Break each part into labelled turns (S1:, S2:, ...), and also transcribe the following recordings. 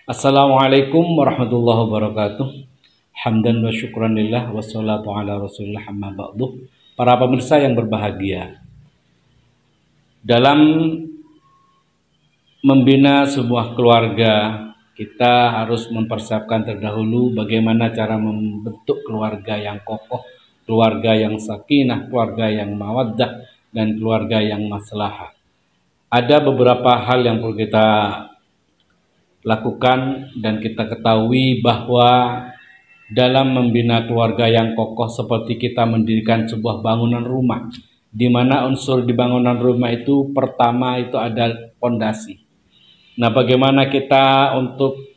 S1: Assalamualaikum warahmatullahi wabarakatuh. Hamdan wa syukran lillah wassalatu ala rasulillah amma ba'du. Para pemirsa yang berbahagia, dalam membina sebuah keluarga, kita harus mempersiapkan terdahulu bagaimana cara membentuk keluarga yang kokoh, keluarga yang sakinah, keluarga yang mawaddah, dan keluarga yang maslahah. Ada beberapa hal yang perlu kita lakukan dan kita ketahui bahwa dalam membina keluarga yang kokoh seperti kita mendirikan sebuah bangunan rumah, di mana unsur di bangunan rumah itu pertama itu ada pondasi. Nah, bagaimana kita untuk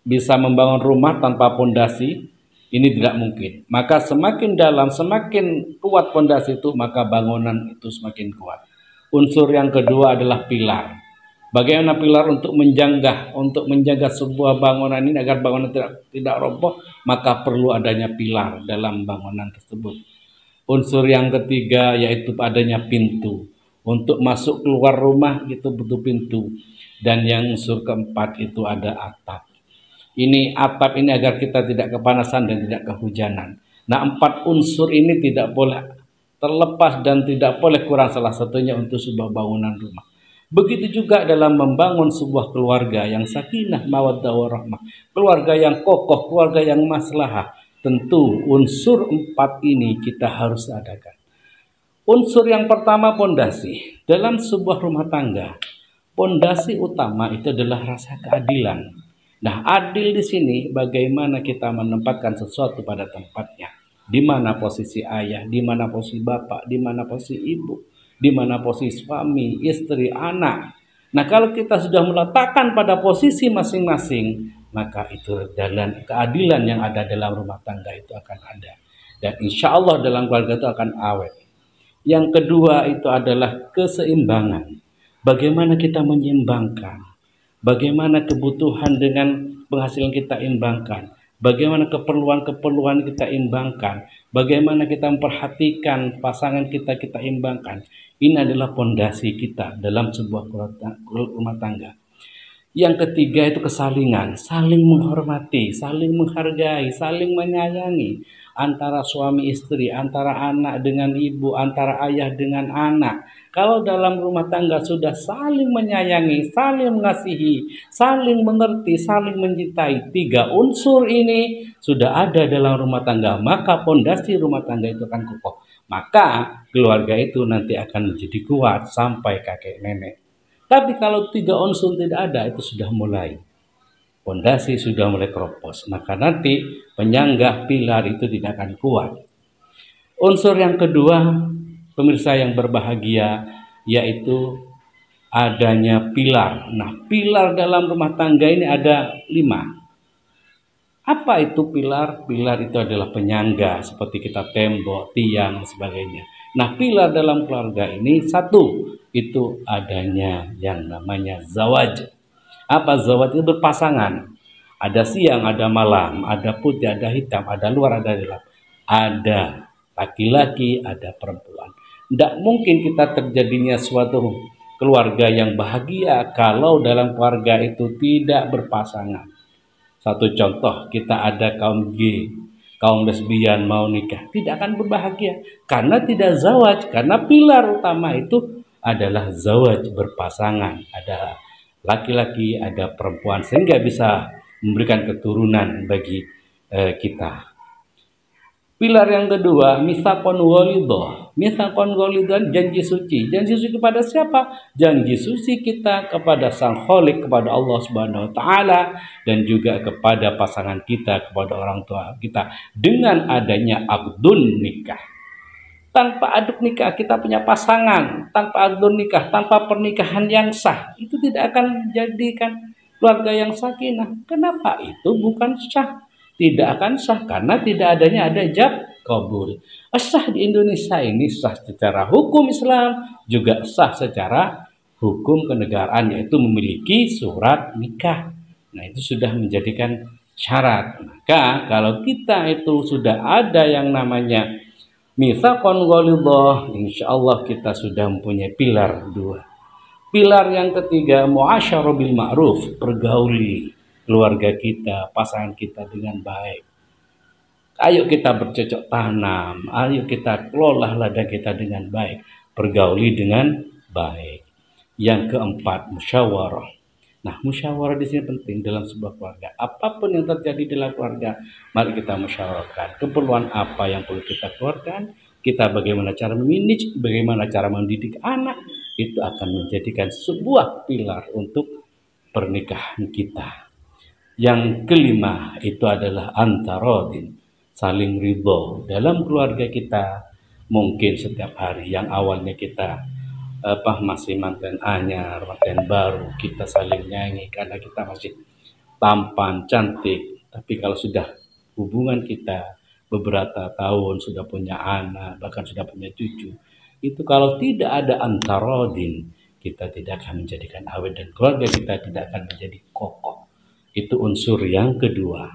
S1: bisa membangun rumah tanpa pondasi? Ini tidak mungkin. Maka semakin dalam, semakin kuat pondasi itu, maka bangunan itu semakin kuat. Unsur yang kedua adalah pilar. Bagaimana pilar untuk menjaga sebuah bangunan ini agar bangunan tidak roboh, maka perlu adanya pilar dalam bangunan tersebut. Unsur yang ketiga yaitu adanya pintu. Untuk masuk keluar rumah itu butuh pintu. Dan yang unsur keempat itu ada atap. Ini atap ini agar kita tidak kepanasan dan tidak kehujanan. Nah, 4 unsur ini tidak boleh terlepas dan tidak boleh kurang salah satunya untuk sebuah bangunan rumah. Begitu juga dalam membangun sebuah keluarga yang sakinah, mawaddah warahmah, keluarga yang kokoh, keluarga yang maslahah. Tentu unsur 4 ini kita harus adakan. Unsur yang pertama pondasi. Dalam sebuah rumah tangga, pondasi utama itu adalah rasa keadilan. Nah, adil di sini bagaimana kita menempatkan sesuatu pada tempatnya. Di mana posisi ayah, di mana posisi bapak, di mana posisi ibu, di mana posisi suami, istri, anak. Nah, kalau kita sudah meletakkan pada posisi masing-masing, maka itu jalan keadilan yang ada dalam rumah tangga itu akan ada. Dan insya Allah dalam keluarga itu akan awet. Yang kedua itu adalah keseimbangan. Bagaimana kita menyeimbangkan, bagaimana kebutuhan dengan penghasilan kita imbangkan, bagaimana keperluan-keperluan kita imbangkan, bagaimana kita memperhatikan pasangan kita imbangkan. Ini adalah pondasi kita dalam sebuah rumah tangga. Yang ketiga itu kesalingan, saling menghormati, saling menghargai, saling menyayangi antara suami istri, antara anak dengan ibu, antara ayah dengan anak. Kalau dalam rumah tangga sudah saling menyayangi, saling mengasihi, saling mengerti, saling mencintai, 3 unsur ini sudah ada dalam rumah tangga, maka pondasi rumah tangga itu akan kokoh. Maka keluarga itu nanti akan menjadi kuat sampai kakek nenek. Tapi kalau 3 unsur tidak ada, itu sudah mulai. Pondasi sudah mulai keropos. Maka nanti penyangga pilar itu tidak akan kuat. Unsur yang kedua, pemirsa yang berbahagia, yaitu adanya pilar. Nah, pilar dalam rumah tangga ini ada 5. Apa itu pilar? Pilar itu adalah penyangga, seperti kita tembok, tiang, dan sebagainya. Nah, pilar dalam keluarga ini 1, itu adanya yang namanya zawaj. Apa zawaj? Itu berpasangan. Ada siang, ada malam, ada putih, ada hitam, ada luar, ada dalam. Ada laki-laki, ada perempuan. Tidak mungkin kita terjadinya suatu keluarga yang bahagia kalau dalam keluarga itu tidak berpasangan. Satu contoh, kita ada kaum gay, kaum lesbian mau nikah, tidak akan berbahagia karena tidak zawaj, karena pilar utama itu adalah zawaj, berpasangan, ada laki-laki, ada perempuan, sehingga bisa memberikan keturunan bagi kita. Pilar yang kedua, mitsaqon ghalidhah. Mitsaqon ghalidhah, janji suci. Janji suci kepada siapa? Janji suci kita kepada Sang Khalik, kepada Allah Subhanahu wa taala, dan juga kepada pasangan kita, kepada orang tua kita, dengan adanya akdun nikah. Tanpa akad nikah kita punya pasangan, tanpa akad nikah, tanpa pernikahan yang sah, itu tidak akan menjadikan keluarga yang sakinah. Kenapa? Itu bukan sah. Tidak akan sah karena tidak adanya ada ijab kabul. Sah di Indonesia ini sah secara hukum Islam, juga sah secara hukum kenegaraan, yaitu memiliki surat nikah. Nah, itu sudah menjadikan syarat. Maka kalau kita itu sudah ada yang namanya mitsaqon ghalidhah, insyaallah kita sudah mempunyai pilar 2. Pilar yang ketiga, muasyarah bil ma'ruf, pergauli. keluarga kita, pasangan kita dengan baik. Ayo kita bercocok tanam, ayo kita kelola ladang kita dengan baik, pergauli dengan baik. Yang keempat, musyawarah. Nah, musyawarah di sini penting dalam sebuah keluarga. Apapun yang terjadi dalam keluarga, mari kita musyawarahkan. Keperluan apa yang perlu kita keluarkan, kita bagaimana cara memanage, bagaimana cara mendidik anak, itu akan menjadikan sebuah pilar untuk pernikahan kita. Yang kelima itu adalah antarodin, saling ridho dalam keluarga kita. Mungkin setiap hari yang awalnya kita masih manten anyar, manten baru, kita saling nyanyi karena kita masih tampan, cantik. Tapi kalau sudah hubungan kita beberapa tahun, sudah punya anak, bahkan sudah punya cucu, itu kalau tidak ada antarodin, kita tidak akan menjadikan awet dan keluarga kita tidak akan menjadi kokoh. Itu unsur yang kedua.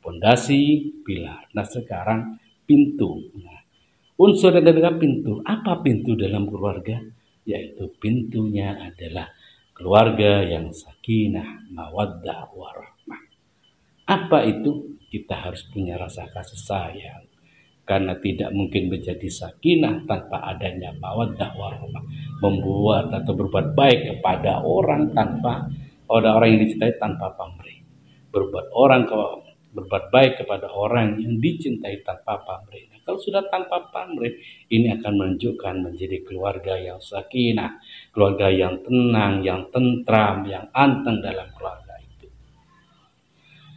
S1: Pondasi, pilar. Nah, sekarang pintu. Nah, unsur yang ketiga pintu. Apa pintu dalam keluarga? Yaitu pintunya adalah keluarga yang sakinah, mawaddah, warahmah. Apa itu? Kita harus punya rasa kasih sayang. Karena tidak mungkin menjadi sakinah tanpa adanya mawaddah, warahmah. Membuat atau berbuat baik kepada orang tanpa orang yang dicintai tanpa pamrih. Berbuat baik kepada orang yang dicintai tanpa pamrih. Nah, kalau sudah tanpa pamrih, ini akan menunjukkan menjadi keluarga yang sakinah, keluarga yang tenang, yang tentram, yang anteng dalam keluarga itu.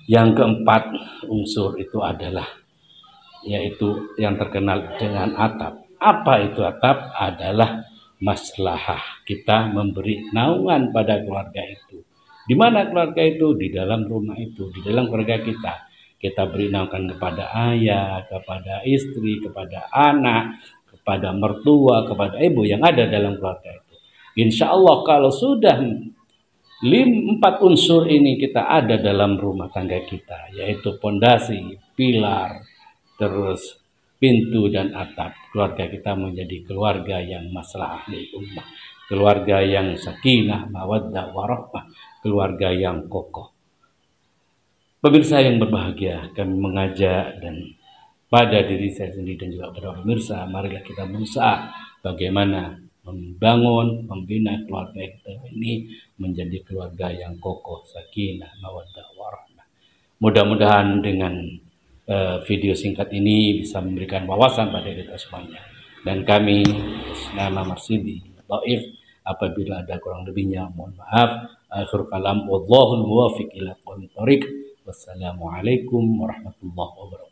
S1: Yang keempat unsur itu adalah yaitu yang terkenal dengan atap. Apa itu atap? Adalah maslahah. Kita memberi naungan pada keluarga itu. Di mana keluarga itu? Di dalam rumah itu, di dalam keluarga kita. Kita beri naungan kepada ayah, kepada istri, kepada anak, kepada mertua, kepada ibu yang ada dalam keluarga itu. Insya Allah kalau sudah 4 unsur ini kita ada dalam rumah tangga kita, yaitu pondasi, pilar, terus pintu dan atap, keluarga kita menjadi keluarga yang maslahah lil ummah, keluarga yang sakinah, mawaddah, warahmah, keluarga yang kokoh. Pemirsa yang berbahagia, kami mengajak dan pada diri saya sendiri dan juga pada pemirsa, marilah kita berusaha bagaimana membangun, membina keluarga kita ini menjadi keluarga yang kokoh, sakinah, mawaddah, warahmah. Mudah-mudahan dengan video singkat ini bisa memberikan wawasan pada kita semuanya. Dan kami, nama Marsidi, Dhaif, apabila ada kurang lebihnya, mohon maaf. Akhir kalam, wallahul muwafiq ila aqwamit thoriq. Wassalamualaikum warahmatullahi wabarakatuh.